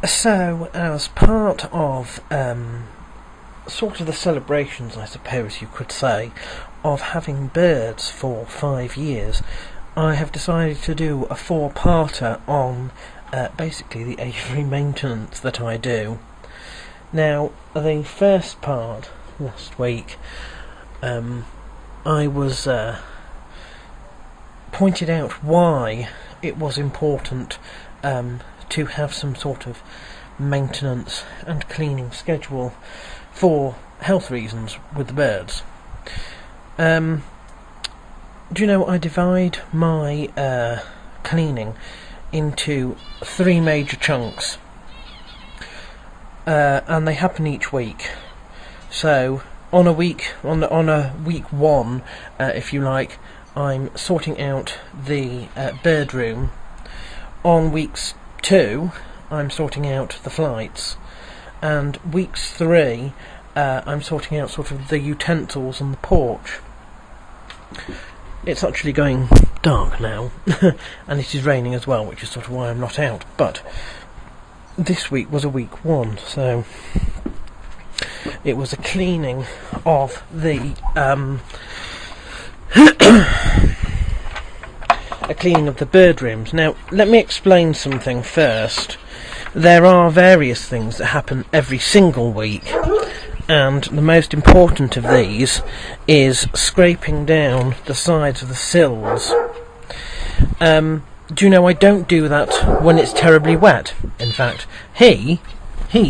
So, as part of sort of the celebrations, I suppose you could say, of having birds for 5 years, I have decided to do a 4-parter on basically the aviary maintenance that I do. Now, the first part, last week, I was pointed out why it was important to have some sort of maintenance and cleaning schedule for health reasons with the birds. Do you know, I divide my cleaning into 3 major chunks, and they happen each week. So on a week 1, if you like, I'm sorting out the bird room. On weeks 2, I'm sorting out the flights, and weeks 3, I'm sorting out sort of the utensils and the porch. It's actually going dark now, and it is raining as well, which is sort of why I'm not out. But this week was a week 1, so it was a cleaning of the bird rooms. Now, let me explain something first. There are various things that happen every single week, and the most important of these is scraping down the sides of the sills. Do you know, I don't do that when it's terribly wet. In fact, he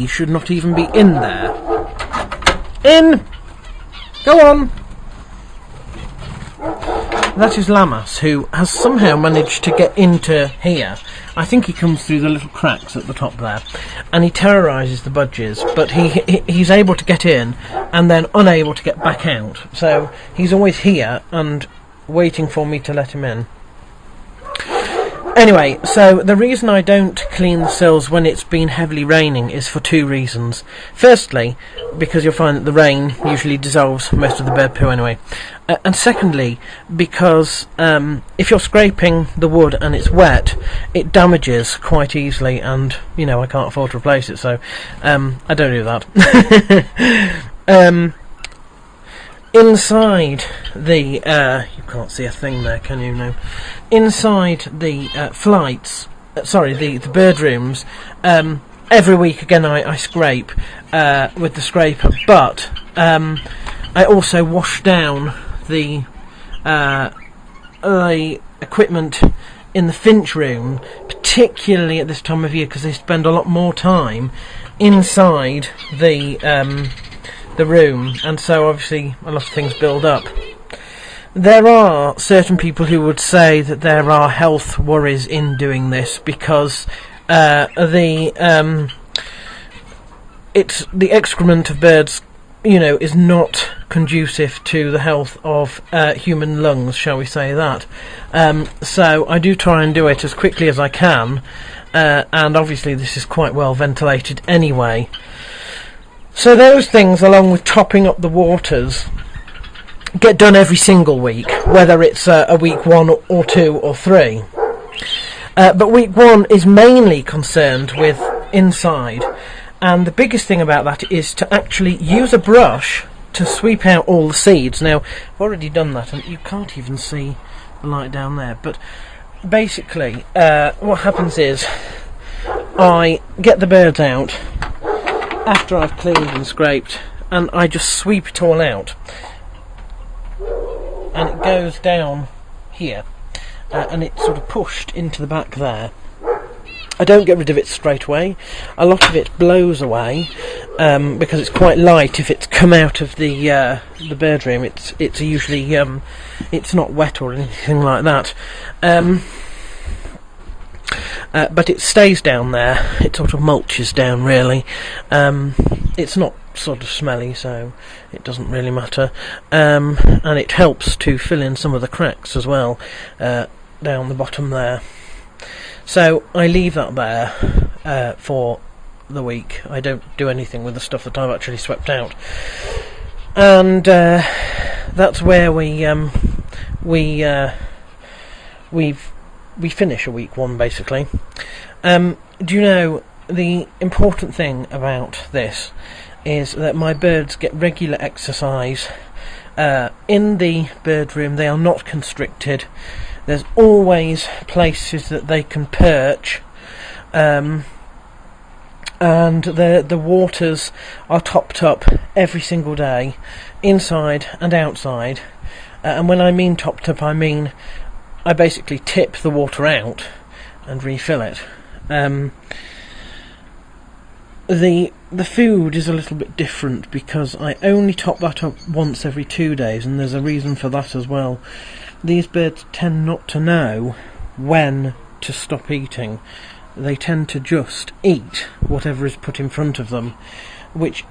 should not even be in there. In! Go on! That is Lamas, who has somehow managed to get into here. I think he comes through the little cracks at the top there, and he terrorises the budgies, but he's able to get in and then unable to get back out. So he's always here and waiting for me to let him in. Anyway, so the reason I don't clean the sills when it's been heavily raining is for 2 reasons. Firstly, because you'll find that the rain usually dissolves most of the bird poo anyway. And secondly, because if you're scraping the wood and it's wet, it damages quite easily, and, you know, I can't afford to replace it, so I don't do that. Inside the you can't see a thing there, can you? No. Inside the the bird rooms, every week again I scrape with the scraper, but I also wash down the equipment in the finch room, particularly at this time of year, because they spend a lot more time inside the room, and so obviously a lot of things build up. There are certain people who would say that there are health worries in doing this, because the excrement of birds, you know, is not conducive to the health of human lungs, shall we say that. So I do try and do it as quickly as I can, and obviously this is quite well ventilated anyway. So those things, along with topping up the waters, get done every single week, whether it's a week 1 or 2 or 3. But week 1 is mainly concerned with inside, and the biggest thing about that is to actually use a brush to sweep out all the seeds. Now, I've already done that, and you can't even see the light down there, but basically what happens is I get the birds out after I've cleaned and scraped, and I just sweep it all out, and it goes down here, and it's sort of pushed into the back there. I don't get rid of it straight away. A lot of it blows away because it's quite light. If it's come out of the bird room, it's usually it's not wet or anything like that. But it stays down there. It sort of mulches down, really. It's not sort of smelly, so it doesn't really matter. And it helps to fill in some of the cracks as well, down the bottom there. So I leave that there for the week. I don't do anything with the stuff that I've actually swept out. And that's where we finish a week 1, basically. Do you know, the important thing about this is that my birds get regular exercise. In the bird room they are not constricted. There's always places that they can perch, and the waters are topped up every single day, inside and outside. And when I mean topped up, I mean I basically tip the water out and refill it. The food is a little bit different because I only top that up once every 2 days, and there's a reason for that as well. These birds tend not to know when to stop eating. They tend to just eat whatever is put in front of them, which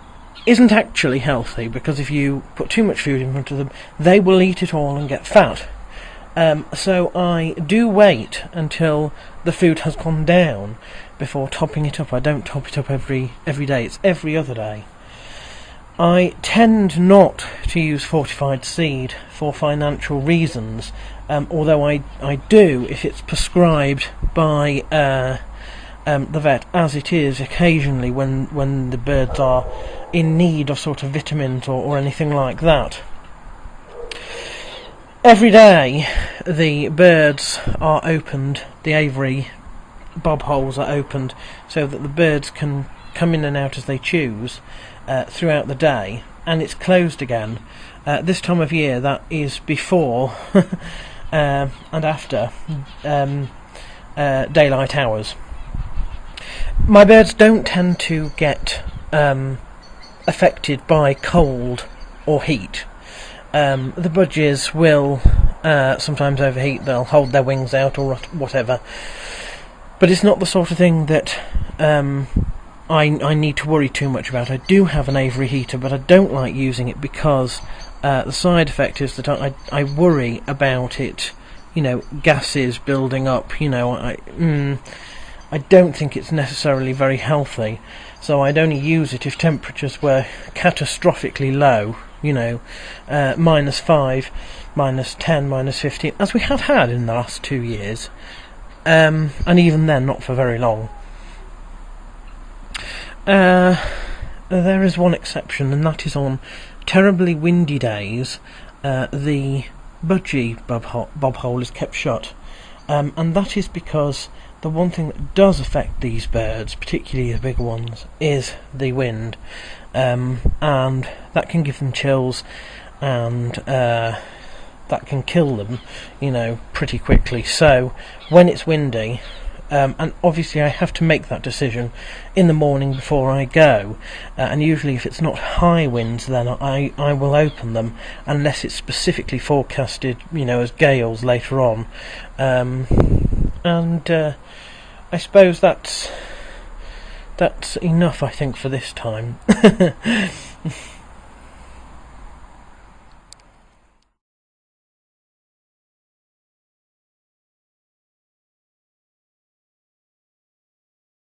isn't actually healthy, because if you put too much food in front of them, they will eat it all and get fat. So I do wait until the food has gone down before topping it up. I don't top it up every day, it's every other day. I tend not to use fortified seed for financial reasons, although I do if it's prescribed by the vet, as it is occasionally when the birds are in need of sort of vitamins or anything like that. Every day the birds are opened, the aviary bob holes are opened so that the birds can come in and out as they choose throughout the day, and it's closed again. This time of year, that is before and after daylight hours. My birds don't tend to get affected by cold or heat. The budgies will sometimes overheat, they'll hold their wings out or whatever, but it's not the sort of thing that I need to worry too much about. I do have an aviary heater, but I don't like using it because the side effect is that I worry about it, gases building up. I don't think it's necessarily very healthy, so I'd only use it if temperatures were catastrophically low, -5, -10, -15, as we have had in the last 2 years, and even then not for very long. There is one exception, and that is on terribly windy days. The budgie bob hole is kept shut, and that is because the one thing that does affect these birds, particularly the bigger ones, is the wind, and that can give them chills, and that can kill them, pretty quickly. So when it's windy, and obviously I have to make that decision in the morning before I go, and usually if it's not high winds, then I will open them unless it's specifically forecasted, as gales later on. I suppose that's enough, I think, for this time.